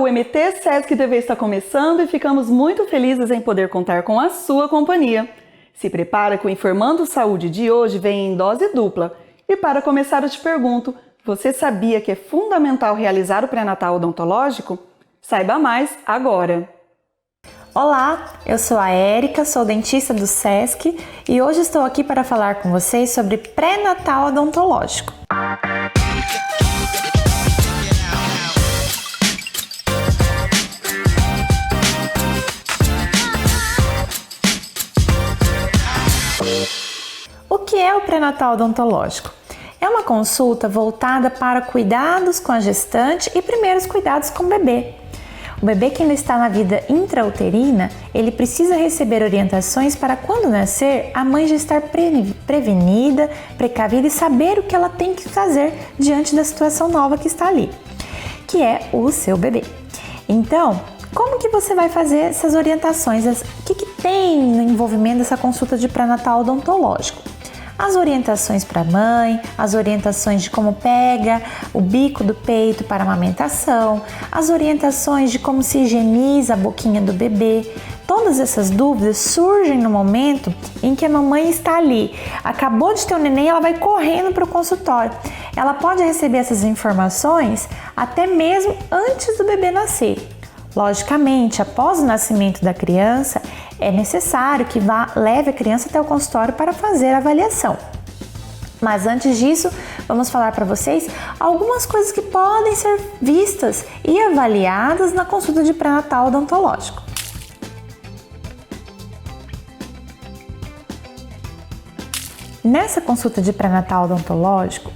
o MT Sesc TV está começando e ficamos muito felizes em poder contar com a sua companhia. Se prepara que o Informando Saúde de hoje vem em dose dupla. E para começar eu te pergunto, você sabia que é fundamental realizar o pré-natal odontológico? Saiba mais agora! Olá, eu sou a Érica, sou dentista do Sesc e hoje estou aqui para falar com vocês sobre pré-natal odontológico. O que é o pré-natal odontológico? É uma consulta voltada para cuidados com a gestante e primeiros cuidados com o bebê. O bebê que ainda está na vida intrauterina, ele precisa receber orientações para quando nascer, a mãe já estar prevenida, precavida e saber o que ela tem que fazer diante da situação nova que está ali, que é o seu bebê. Então, como que você vai fazer essas orientações? O que tem no envolvimento dessa consulta de pré-natal odontológico? As orientações para a mãe, as orientações de como pega o bico do peito para a amamentação, as orientações de como se higieniza a boquinha do bebê. Todas essas dúvidas surgem no momento em que a mamãe está ali, acabou de ter um neném, ela vai correndo para o consultório. Ela pode receber essas informações até mesmo antes do bebê nascer. Logicamente, após o nascimento da criança, é necessário que leve a criança até o consultório para fazer a avaliação. Mas antes disso, vamos falar para vocês algumas coisas que podem ser vistas e avaliadas na consulta de pré-natal odontológico. Nessa consulta de pré-natal odontológico,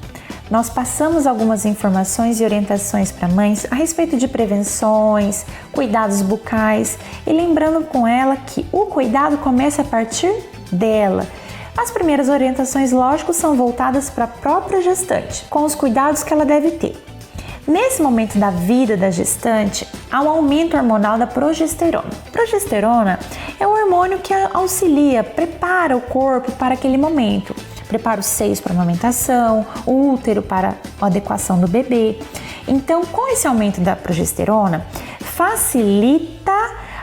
nós passamos algumas informações e orientações para mães a respeito de prevenções, cuidados bucais e lembrando com ela que o cuidado começa a partir dela. As primeiras orientações, lógico, são voltadas para a própria gestante, com os cuidados que ela deve ter. Nesse momento da vida da gestante, há um aumento hormonal da progesterona. Progesterona é um hormônio que auxilia, prepara o corpo para aquele momento. Prepara os seios para a amamentação, o útero para a adequação do bebê. Então, com esse aumento da progesterona, facilita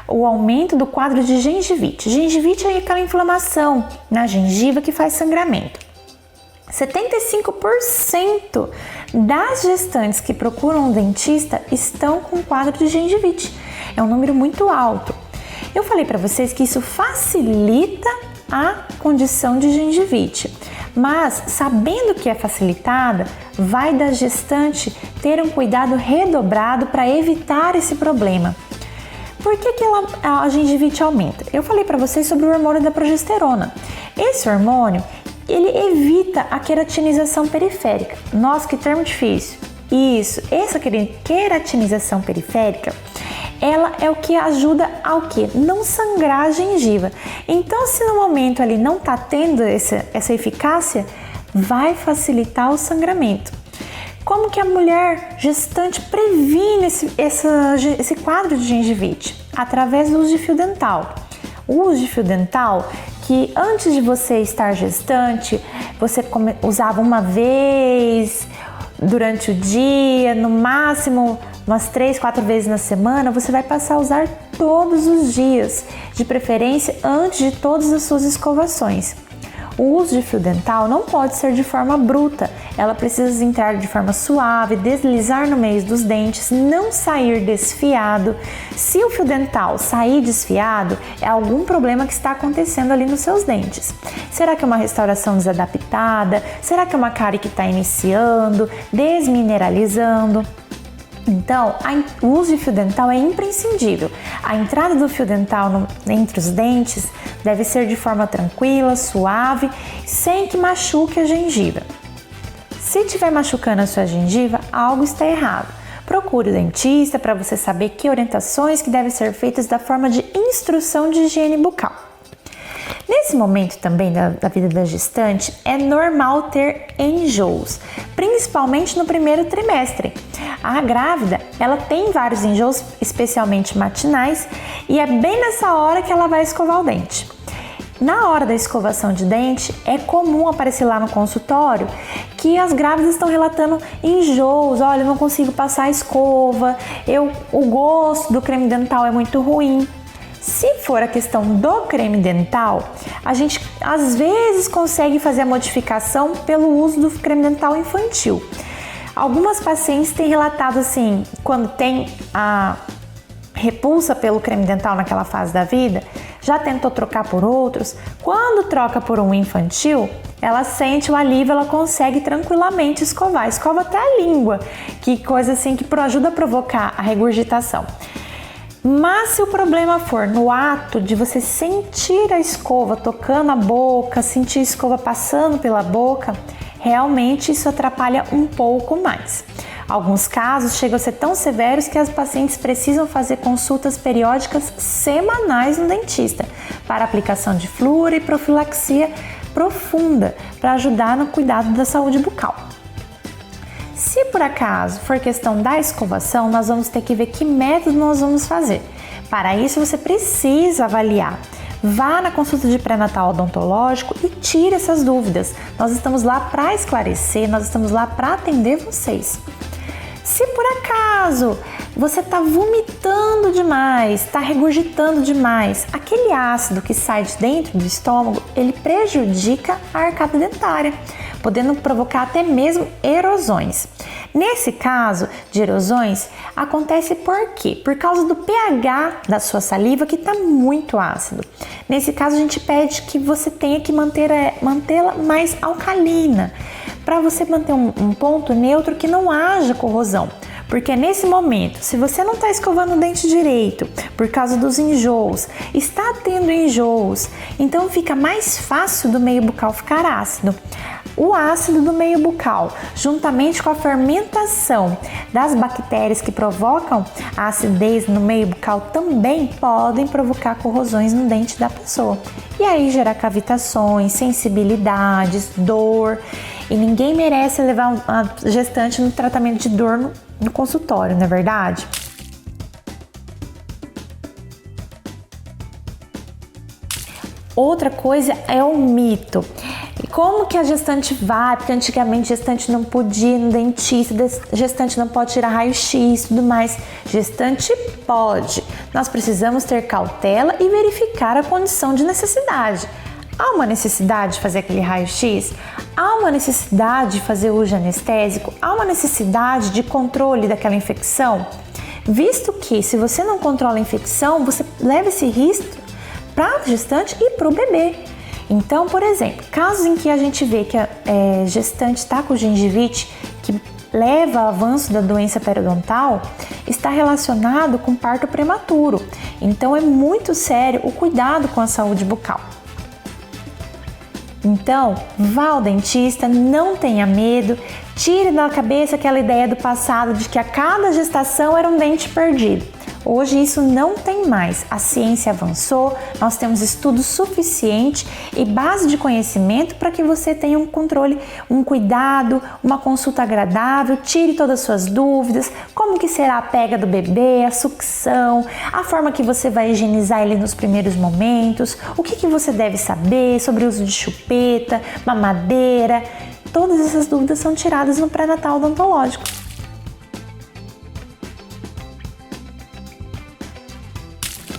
o aumento do quadro de gengivite. Gengivite é aquela inflamação na gengiva que faz sangramento. 75% das gestantes que procuram um dentista estão com quadro de gengivite. É um número muito alto. Eu falei para vocês que isso facilita a condição de gengivite, mas sabendo que é facilitada, vai da gestante ter um cuidado redobrado para evitar esse problema. Por que a gengivite aumenta? Eu falei para vocês sobre o hormônio da progesterona. Esse hormônio, ele evita a queratinização periférica. Nossa, que termo difícil! Isso, essa queratinização periférica, ela é o que ajuda ao quê? Não sangrar a gengiva. Então, se no momento ali não está tendo essa eficácia, vai facilitar o sangramento. Como que a mulher gestante previne esse quadro de gengivite? Através do uso de fio dental. O uso de fio dental, que antes de você estar gestante, você usava uma vez durante o dia, no máximo umas 3, 4 vezes na semana, você vai passar a usar todos os dias, de preferência antes de todas as suas escovações. O uso de fio dental não pode ser de forma bruta, ela precisa entrar de forma suave, deslizar no meio dos dentes, não sair desfiado. Se o fio dental sair desfiado, é algum problema que está acontecendo ali nos seus dentes. Será que é uma restauração desadaptada? Será que é uma cárie que está iniciando, desmineralizando? Então, o uso de fio dental é imprescindível. A entrada do fio dental entre os dentes deve ser de forma tranquila, suave, sem que machuque a gengiva. Se estiver machucando a sua gengiva, algo está errado. Procure o dentista para você saber que orientações que devem ser feitas da forma de instrução de higiene bucal. Nesse momento também da vida da gestante, é normal ter enjoos, principalmente no primeiro trimestre. A grávida, ela tem vários enjoos, especialmente matinais, e é bem nessa hora que ela vai escovar o dente. Na hora da escovação de dente, é comum aparecer lá no consultório que as grávidas estão relatando enjoos. Olha, eu não consigo passar a escova, o gosto do creme dental é muito ruim. Se for a questão do creme dental, a gente às vezes consegue fazer a modificação pelo uso do creme dental infantil. Algumas pacientes têm relatado assim, quando tem a repulsa pelo creme dental naquela fase da vida, já tentou trocar por outros. Quando troca por um infantil, ela sente o alívio, ela consegue tranquilamente escovar, escova até a língua, que coisa assim que ajuda a provocar a regurgitação. Mas se o problema for no ato de você sentir a escova tocando a boca, sentir a escova passando pela boca, realmente isso atrapalha um pouco mais. Alguns casos chegam a ser tão severos que as pacientes precisam fazer consultas periódicas semanais no dentista para aplicação de flúor e profilaxia profunda para ajudar no cuidado da saúde bucal. Se por acaso for questão da escovação, nós vamos ter que ver que método nós vamos fazer. Para isso você precisa avaliar. Vá na consulta de pré-natal odontológico e tire essas dúvidas. Nós estamos lá para esclarecer, nós estamos lá para atender vocês. Se por acaso você está vomitando demais, está regurgitando demais, aquele ácido que sai de dentro do estômago, ele prejudica a arcada dentária, podendo provocar até mesmo erosões. Nesse caso de erosões, acontece por quê? Por causa do pH da sua saliva que está muito ácido. Nesse caso, a gente pede que você tenha que mantê-la mais alcalina, para você manter um ponto neutro que não haja corrosão. Porque nesse momento, se você não está escovando o dente direito, por causa dos enjoos, está tendo enjoos, então fica mais fácil do meio bucal ficar ácido. O ácido do meio bucal, juntamente com a fermentação das bactérias que provocam a acidez no meio bucal, também podem provocar corrosões no dente da pessoa. E aí gerar cavitações, sensibilidades, dor. E ninguém merece levar uma gestante no tratamento de dor no consultório, não é verdade? Outra coisa é o mito. Como que a gestante vai? Porque antigamente a gestante não podia ir no dentista, gestante não pode tirar raio-x e tudo mais. Gestante pode. Nós precisamos ter cautela e verificar a condição de necessidade. Há uma necessidade de fazer aquele raio-x? Há uma necessidade de fazer uso de anestésico? Há uma necessidade de controle daquela infecção? Visto que se você não controla a infecção, você leva esse risco para a gestante e para o bebê. Então, por exemplo, casos em que a gente vê que a gestante está com gengivite, que leva ao avanço da doença periodontal, está relacionado com parto prematuro. Então, é muito sério o cuidado com a saúde bucal. Então, vá ao dentista, não tenha medo, tire da cabeça aquela ideia do passado de que a cada gestação era um dente perdido. Hoje isso não tem mais, a ciência avançou, nós temos estudo suficiente e base de conhecimento para que você tenha um controle, um cuidado, uma consulta agradável, tire todas as suas dúvidas, como que será a pega do bebê, a sucção, a forma que você vai higienizar ele nos primeiros momentos, o que você deve saber sobre o uso de chupeta, mamadeira, todas essas dúvidas são tiradas no pré-natal odontológico.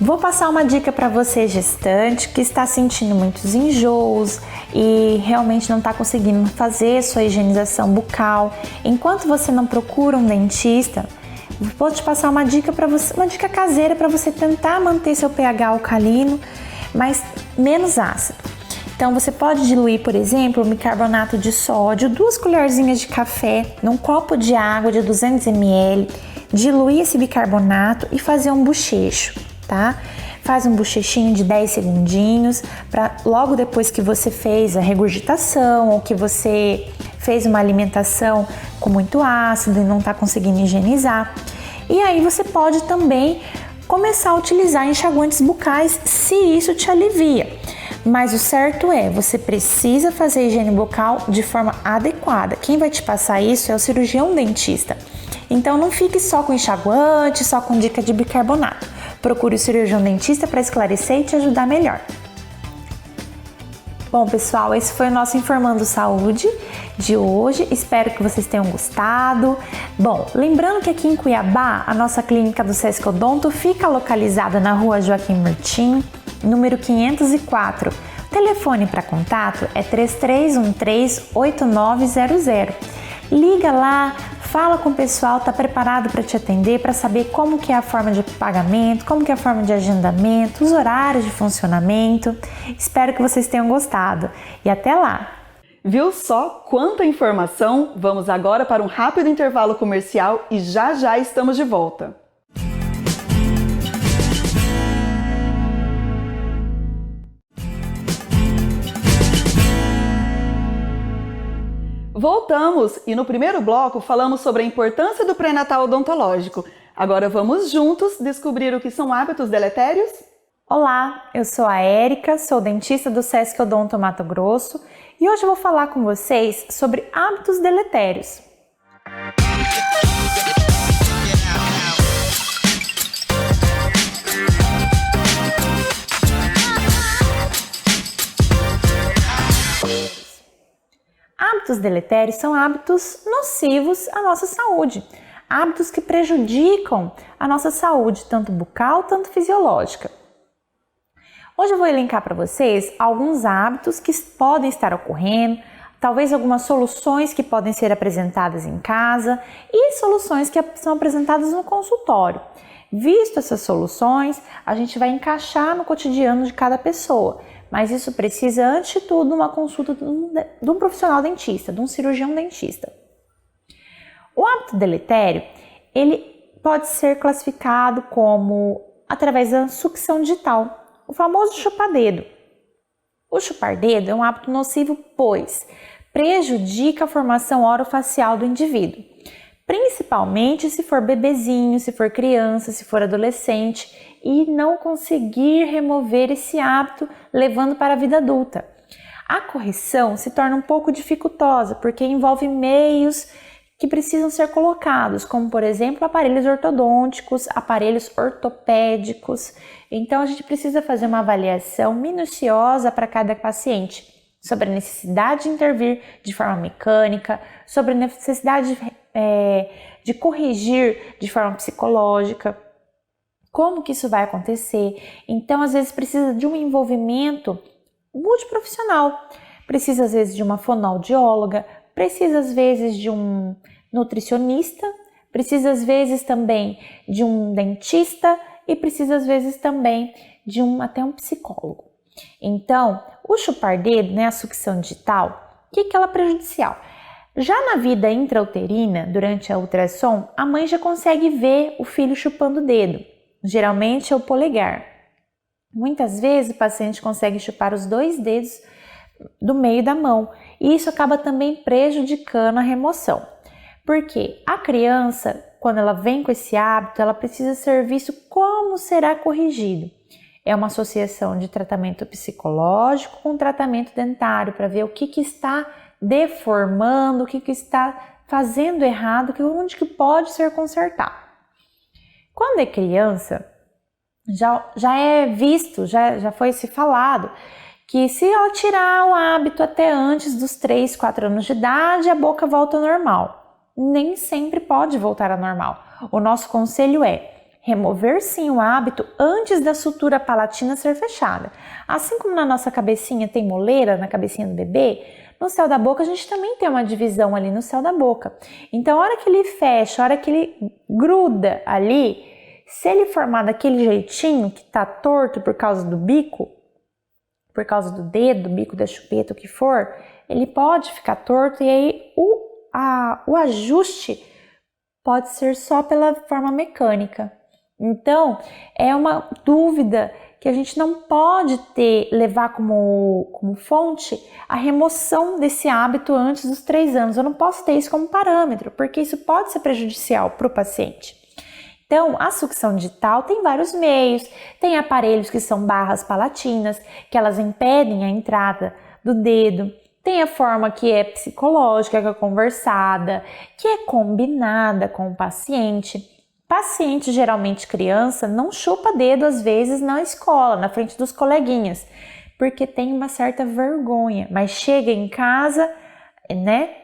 Vou passar uma dica para você, gestante, que está sentindo muitos enjoos e realmente não está conseguindo fazer sua higienização bucal. Enquanto você não procura um dentista, vou te passar uma dica para você, uma dica caseira para você tentar manter seu pH alcalino, mas menos ácido. Então você pode diluir, por exemplo, o bicarbonato de sódio, 2 colherzinhas de café num copo de água de 200 ml, diluir esse bicarbonato e fazer um bochecho. Tá? Faz um bochechinho de 10 segundinhos para logo depois que você fez a regurgitação ou que você fez uma alimentação com muito ácido e não está conseguindo higienizar. E aí você pode também começar a utilizar enxaguantes bucais se isso te alivia. Mas o certo é, você precisa fazer a higiene bucal de forma adequada. Quem vai te passar isso é o cirurgião dentista. Então não fique só com enxaguante, só com dica de bicarbonato. Procure o cirurgião dentista para esclarecer e te ajudar melhor. Bom, pessoal, esse foi o nosso Informando Saúde de hoje. Espero que vocês tenham gostado. Bom, lembrando que aqui em Cuiabá, a nossa clínica do Sesc Odonto fica localizada na Rua Joaquim Murtim, número 504. O telefone para contato é 3313-8900. Liga lá, fala com o pessoal, está preparado para te atender, para saber como que é a forma de pagamento, como que é a forma de agendamento, os horários de funcionamento. Espero que vocês tenham gostado e até lá! Viu só quanta informação? Vamos agora para um rápido intervalo comercial e já estamos de volta. Voltamos e no primeiro bloco falamos sobre a importância do pré-natal odontológico. Agora vamos juntos descobrir o que são hábitos deletérios? Olá, eu sou a Érica, sou dentista do Sesc Odonto Mato Grosso e hoje eu vou falar com vocês sobre hábitos deletérios. Hábitos deletérios são hábitos nocivos à nossa saúde, hábitos que prejudicam a nossa saúde, tanto bucal, tanto fisiológica. Hoje eu vou elencar para vocês alguns hábitos que podem estar ocorrendo, talvez algumas soluções que podem ser apresentadas em casa e soluções que são apresentadas no consultório. Visto essas soluções, a gente vai encaixar no cotidiano de cada pessoa. Mas isso precisa, antes de tudo, uma consulta de um profissional dentista, de um cirurgião dentista. O hábito deletério, ele pode ser classificado como através da sucção digital, o famoso chupar-dedo. O chupar-dedo é um hábito nocivo, pois prejudica a formação orofacial do indivíduo, principalmente se for bebezinho, se for criança, se for adolescente, e não conseguir remover esse hábito levando para a vida adulta. A correção se torna um pouco dificultosa porque envolve meios que precisam ser colocados, como por exemplo aparelhos ortodônticos, aparelhos ortopédicos. Então a gente precisa fazer uma avaliação minuciosa para cada paciente sobre a necessidade de intervir de forma mecânica, sobre a necessidade de corrigir de forma psicológica. Como que isso vai acontecer? Então, às vezes, precisa de um envolvimento multiprofissional. Precisa, às vezes, de uma fonoaudióloga, precisa, às vezes, de um nutricionista, precisa, às vezes, também de um dentista e precisa, às vezes, também de até um psicólogo. Então, o chupar-dedo, a sucção digital, o que ela é prejudicial? Já na vida intrauterina, durante a ultrassom, a mãe já consegue ver o filho chupando o dedo. Geralmente é o polegar. Muitas vezes o paciente consegue chupar os 2 dedos do meio da mão e isso acaba também prejudicando a remoção. Porque a criança, quando ela vem com esse hábito, ela precisa ser visto como será corrigido. É uma associação de tratamento psicológico com tratamento dentário para ver o que está deformando, o que está fazendo errado, onde que pode ser consertado. Quando é criança, já é visto, já foi se falado, que se ela tirar o hábito até antes dos 3, 4 anos de idade, a boca volta ao normal. Nem sempre pode voltar ao normal. O nosso conselho é remover sim o hábito antes da sutura palatina ser fechada. Assim como na nossa cabecinha tem moleira, na cabecinha do bebê, no céu da boca a gente também tem uma divisão ali no céu da boca. Então, a hora que ele fecha, a hora que ele gruda ali, se ele formar daquele jeitinho que tá torto por causa do bico, por causa do dedo, do bico da chupeta, o que for, ele pode ficar torto e aí o ajuste pode ser só pela forma mecânica. Então, é uma dúvida que a gente não pode levar como fonte a remoção desse hábito antes dos 3 anos. Eu não posso ter isso como parâmetro, porque isso pode ser prejudicial para o paciente. Então, a sucção digital tem vários meios, tem aparelhos que são barras palatinas, que elas impedem a entrada do dedo, tem a forma que é psicológica, que é conversada, que é combinada com o paciente. Paciente, geralmente criança, não chupa dedo às vezes na escola, na frente dos coleguinhas. porque tem uma certa vergonha, mas chega em casa, né?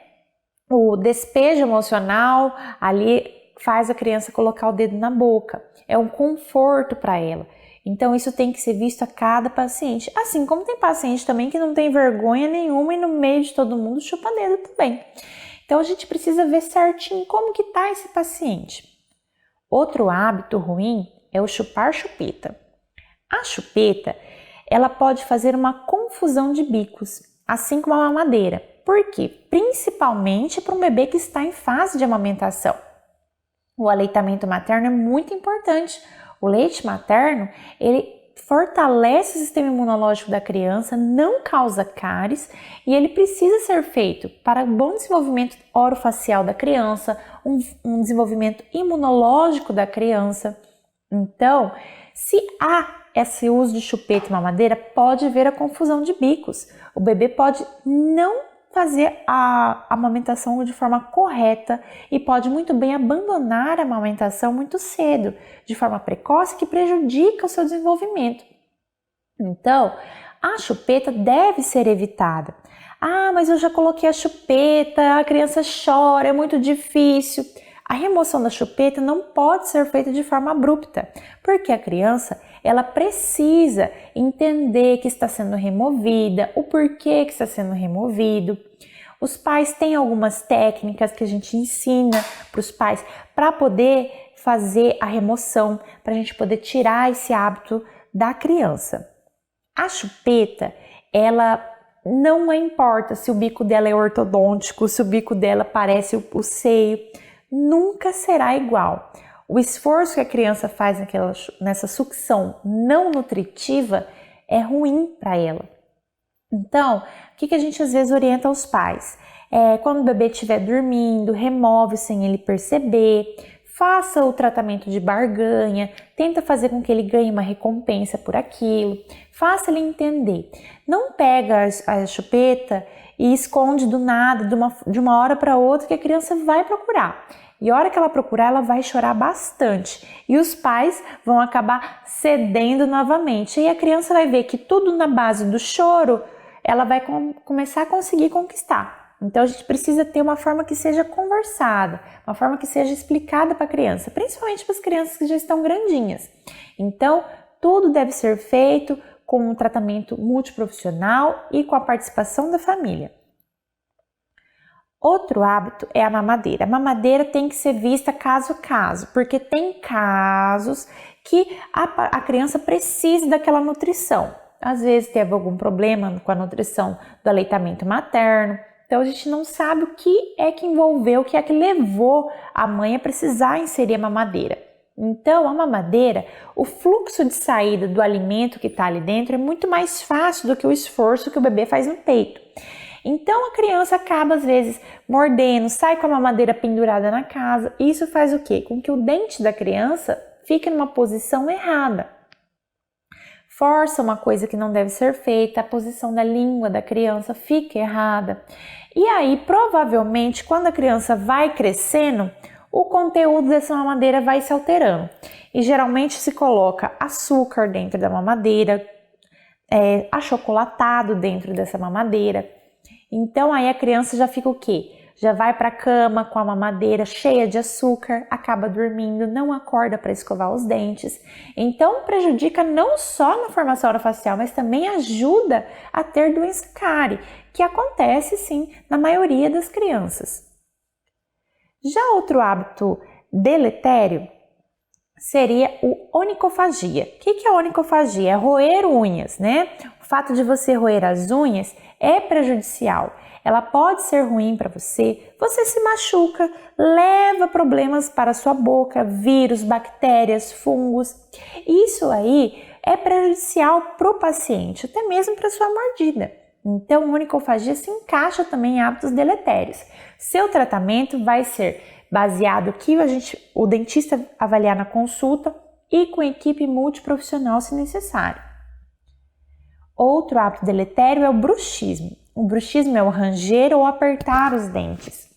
O despejo emocional ali faz a criança colocar o dedo na boca. É um conforto para ela. Então isso tem que ser visto a cada paciente. Assim como tem paciente também que não tem vergonha nenhuma e no meio de todo mundo chupa dedo também. Então a gente precisa ver certinho como que tá esse paciente. Outro hábito ruim é o chupar chupeta. A chupeta, ela pode fazer uma confusão de bicos, assim como a mamadeira. Por quê? Principalmente para um bebê que está em fase de amamentação. O aleitamento materno é muito importante. O leite materno, ele fortalece o sistema imunológico da criança, não causa cáries e ele precisa ser feito para bom desenvolvimento orofacial da criança, um desenvolvimento imunológico da criança. Então, se há esse uso de chupeta e mamadeira, pode haver a confusão de bicos. O bebê pode não fazer a amamentação de forma correta e pode muito bem abandonar a amamentação muito cedo, de forma precoce, que prejudica o seu desenvolvimento. Então, a chupeta deve ser evitada. Ah, mas eu já coloquei a chupeta, a criança chora, é muito difícil. A remoção da chupeta não pode ser feita de forma abrupta, porque a criança ela precisa entender que está sendo removida, o porquê que está sendo removido. Os pais têm algumas técnicas que a gente ensina para os pais para poder fazer a remoção, para a gente poder tirar esse hábito da criança. A chupeta, ela não importa se o bico dela é ortodôntico, se o bico dela parece o seio, nunca será igual. O esforço que a criança faz nessa sucção não nutritiva é ruim para ela. Então, o que a gente às vezes orienta aos pais? Quando o bebê estiver dormindo, remove sem ele perceber, faça o tratamento de barganha, tenta fazer com que ele ganhe uma recompensa por aquilo, faça ele entender. Não pega a chupeta e esconde do nada, de uma hora para outra, que a criança vai procurar. E a hora que ela procurar, ela vai chorar bastante. E os pais vão acabar cedendo novamente. E a criança vai ver que tudo na base do choro, ela vai começar a conseguir conquistar. Então a gente precisa ter uma forma que seja conversada, uma forma que seja explicada para a criança, principalmente para as crianças que já estão grandinhas. Então tudo deve ser feito com um tratamento multiprofissional e com a participação da família. Outro hábito é a mamadeira. A mamadeira tem que ser vista caso a caso, porque tem casos que a criança precisa daquela nutrição. Às vezes teve algum problema com a nutrição do aleitamento materno, então a gente não sabe o que é que envolveu, o que é que levou a mãe a precisar inserir a mamadeira. Então a mamadeira, o fluxo de saída do alimento que está ali dentro é muito mais fácil do que o esforço que o bebê faz no peito. Então a criança acaba às vezes mordendo, sai com a mamadeira pendurada na casa. E isso faz o quê? Com que o dente da criança fique numa posição errada. Força uma coisa que não deve ser feita, a posição da língua da criança fica errada. E aí, provavelmente, quando a criança vai crescendo, o conteúdo dessa mamadeira vai se alterando. E geralmente se coloca açúcar dentro da mamadeira, achocolatado dentro dessa mamadeira. Então aí a criança já fica o quê? Já vai para a cama com a mamadeira cheia de açúcar, acaba dormindo, não acorda para escovar os dentes. Então prejudica não só na formação orofacial, mas também ajuda a ter doença cárie, que acontece sim na maioria das crianças. Já outro hábito deletério seria o onicofagia. O que é onicofagia? É roer unhas, né? O fato de você roer as unhas é prejudicial. Ela pode ser ruim para você, você se machuca, leva problemas para a sua boca, vírus, bactérias, fungos. Isso aí é prejudicial para o paciente, até mesmo para a sua mordida. Então, onicofagia se encaixa também em hábitos deletérios. Seu tratamento vai ser baseado que o dentista avaliar na consulta e com equipe multiprofissional se necessário. Outro hábito deletério é o bruxismo. O bruxismo é o ranger ou apertar os dentes.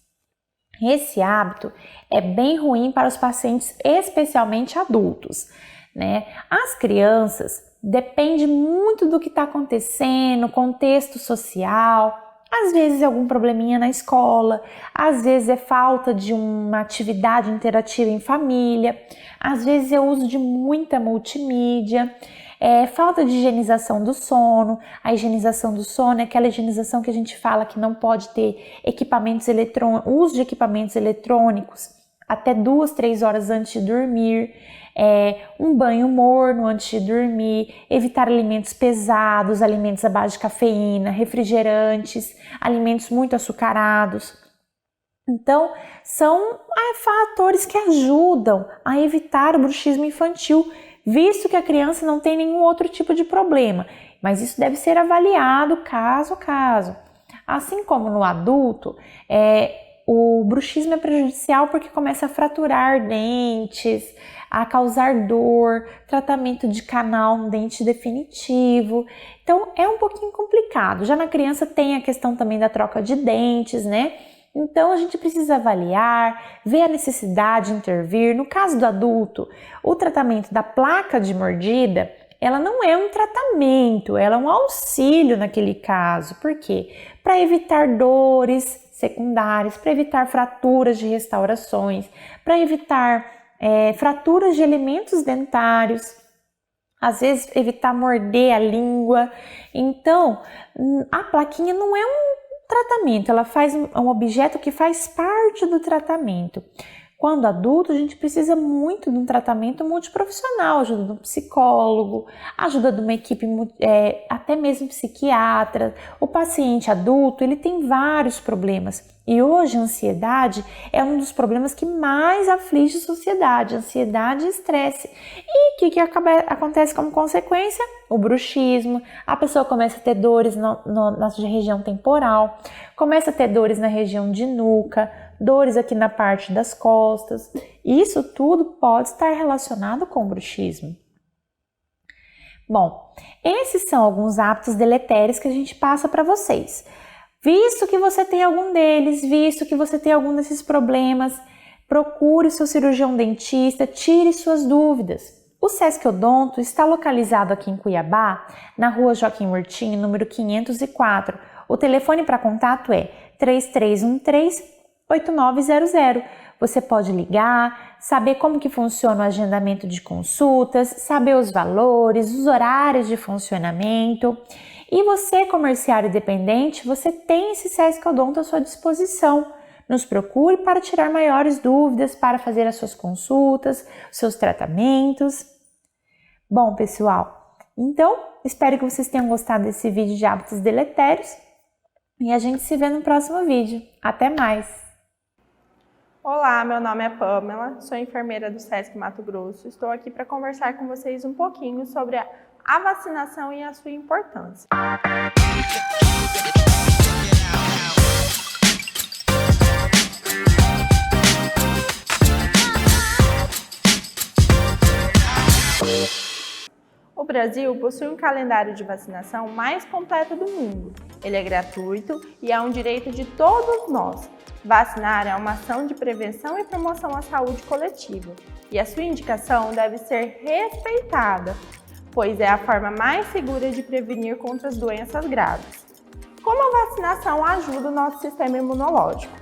Esse hábito é bem ruim para os pacientes, especialmente adultos, né? As crianças depende muito do que está acontecendo, contexto social. Às vezes é algum probleminha na escola, às vezes é falta de uma atividade interativa em família, às vezes é uso de muita multimídia, falta de higienização do sono. A higienização do sono é aquela higienização que a gente fala que não pode ter uso de equipamentos eletrônicos até 2, 3 horas antes de dormir. Um banho morno antes de dormir, evitar alimentos pesados, alimentos à base de cafeína, refrigerantes, alimentos muito açucarados. Então, são fatores que ajudam a evitar o bruxismo infantil, visto que a criança não tem nenhum outro tipo de problema, mas isso deve ser avaliado caso a caso. Assim como no adulto, o bruxismo é prejudicial porque começa a fraturar dentes, a causar dor, tratamento de canal no dente definitivo. Então é um pouquinho complicado. Já na criança tem a questão também da troca de dentes, né? Então a gente precisa avaliar, ver a necessidade de intervir. No caso do adulto, o tratamento da placa de mordida, ela não é um tratamento, ela é um auxílio naquele caso. Por quê? Para evitar dores secundárias, para evitar fraturas de restaurações, para evitar fraturas de elementos dentários, às vezes evitar morder a língua. Então, a plaquinha não é um tratamento, ela faz um objeto que faz parte do tratamento. Quando adulto, a gente precisa muito de um tratamento multiprofissional, ajuda de um psicólogo, ajuda de uma equipe, até mesmo psiquiatra. O paciente adulto, ele tem vários problemas. E hoje a ansiedade é um dos problemas que mais aflige a sociedade, ansiedade e estresse. E o que acontece como consequência? O bruxismo, a pessoa começa a ter dores na região temporal, começa a ter dores na região de nuca, dores aqui na parte das costas. Isso tudo pode estar relacionado com o bruxismo. Bom, esses são alguns hábitos deletérios que a gente passa para vocês. Visto que você tem algum deles, visto que você tem algum desses problemas, procure o seu cirurgião dentista, tire suas dúvidas. O Sesc Odonto está localizado aqui em Cuiabá, na rua Joaquim Murtinho, número 504. O telefone para contato é 3313-8900. Você pode ligar, saber como que funciona o agendamento de consultas, saber os valores, os horários de funcionamento. E você, comerciário independente, você tem esse Sesc Odonto à sua disposição. Nos procure para tirar maiores dúvidas, para fazer as suas consultas, seus tratamentos. Bom, pessoal, então espero que vocês tenham gostado desse vídeo de hábitos deletérios e a gente se vê no próximo vídeo. Até mais! Olá, meu nome é Pamela, sou enfermeira do Sesc Mato Grosso. Estou aqui para conversar com vocês um pouquinho sobre a vacinação e a sua importância. O Brasil possui um calendário de vacinação mais completo do mundo. Ele é gratuito e é um direito de todos nós. Vacinar é uma ação de prevenção e promoção à saúde coletiva, e a sua indicação deve ser respeitada, pois é a forma mais segura de prevenir contra as doenças graves. Como a vacinação ajuda o nosso sistema imunológico?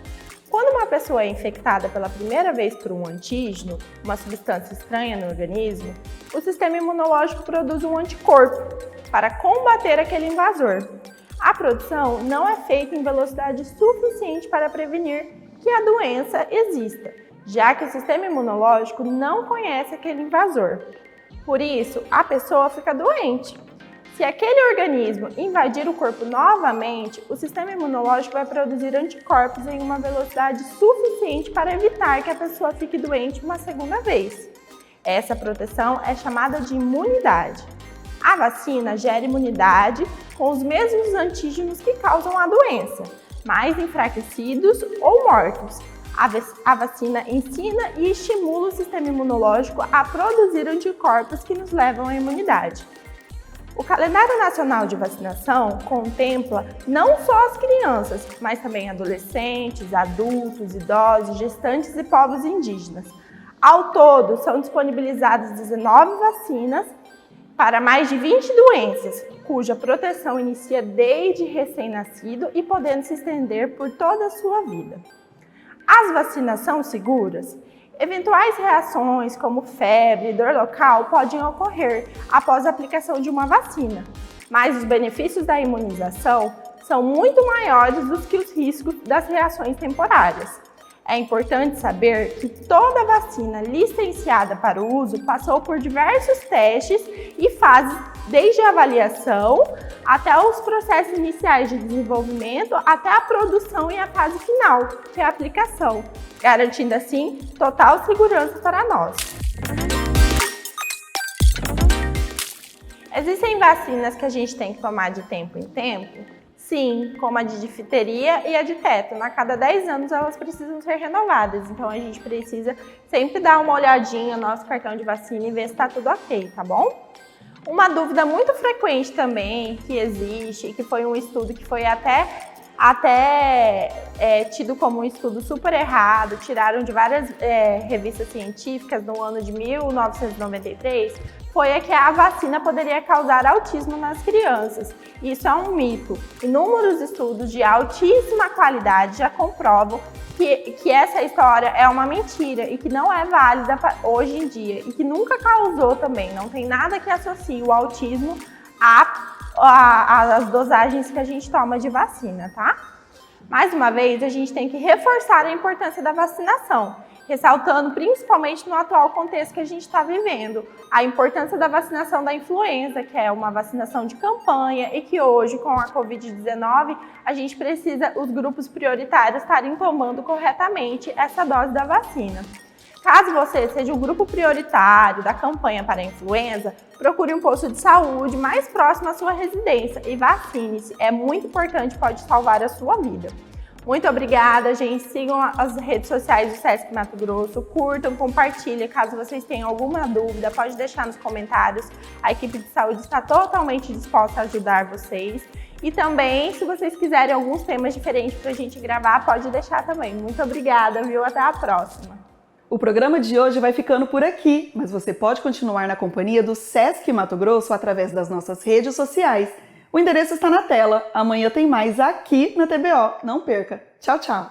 Quando uma pessoa é infectada pela primeira vez por um antígeno, uma substância estranha no organismo, o sistema imunológico produz um anticorpo para combater aquele invasor. A produção não é feita em velocidade suficiente para prevenir que a doença exista, já que o sistema imunológico não conhece aquele invasor. Por isso, a pessoa fica doente. Se aquele organismo invadir o corpo novamente, o sistema imunológico vai produzir anticorpos em uma velocidade suficiente para evitar que a pessoa fique doente uma segunda vez. Essa proteção é chamada de imunidade. A vacina gera imunidade com os mesmos antígenos que causam a doença, mais enfraquecidos ou mortos. A vacina ensina e estimula o sistema imunológico a produzir anticorpos que nos levam à imunidade. O calendário nacional de vacinação contempla não só as crianças, mas também adolescentes, adultos, idosos, gestantes e povos indígenas. Ao todo, são disponibilizadas 19 vacinas para mais de 20 doenças, cuja proteção inicia desde recém-nascido e podendo se estender por toda a sua vida. As vacinas são seguras? Eventuais reações como febre e dor local podem ocorrer após a aplicação de uma vacina, mas os benefícios da imunização são muito maiores do que os riscos das reações temporárias. É importante saber que toda vacina licenciada para o uso passou por diversos testes e fases, desde a avaliação até os processos iniciais de desenvolvimento, até a produção e a fase final, que é a aplicação, garantindo assim total segurança para nós. Existem vacinas que a gente tem que tomar de tempo em tempo? Sim, como a de difteria e a de tétano. A cada 10 anos elas precisam ser renovadas, então a gente precisa sempre dar uma olhadinha no nosso cartão de vacina e ver se está tudo ok, tá bom? Uma dúvida muito frequente também que existe, e que foi um estudo que foi até tido como um estudo super errado, tiraram de várias revistas científicas no ano de 1993, foi que a vacina poderia causar autismo nas crianças. Isso é um mito. Inúmeros estudos de altíssima qualidade já comprovam que essa história é uma mentira e que não é válida hoje em dia e que nunca causou também. Não tem nada que associe o autismo às dosagens que a gente toma de vacina, tá? Mais uma vez, a gente tem que reforçar a importância da vacinação, ressaltando principalmente no atual contexto que a gente está vivendo, a importância da vacinação da influenza, que é uma vacinação de campanha e que hoje, com a Covid-19, a gente precisa, os grupos prioritários estarem tomando corretamente essa dose da vacina. Caso você seja o grupo prioritário da campanha para a influenza, procure um posto de saúde mais próximo à sua residência e vacine-se. É muito importante, pode salvar a sua vida. Muito obrigada, gente. Sigam as redes sociais do Sesc Mato Grosso, curtam, compartilhem. Caso vocês tenham alguma dúvida, pode deixar nos comentários. A equipe de saúde está totalmente disposta a ajudar vocês. E também, se vocês quiserem alguns temas diferentes para a gente gravar, pode deixar também. Muito obrigada, viu? Até a próxima. O programa de hoje vai ficando por aqui, mas você pode continuar na companhia do Sesc Mato Grosso através das nossas redes sociais. O endereço está na tela. Amanhã tem mais aqui na TBO. Não perca. Tchau, tchau.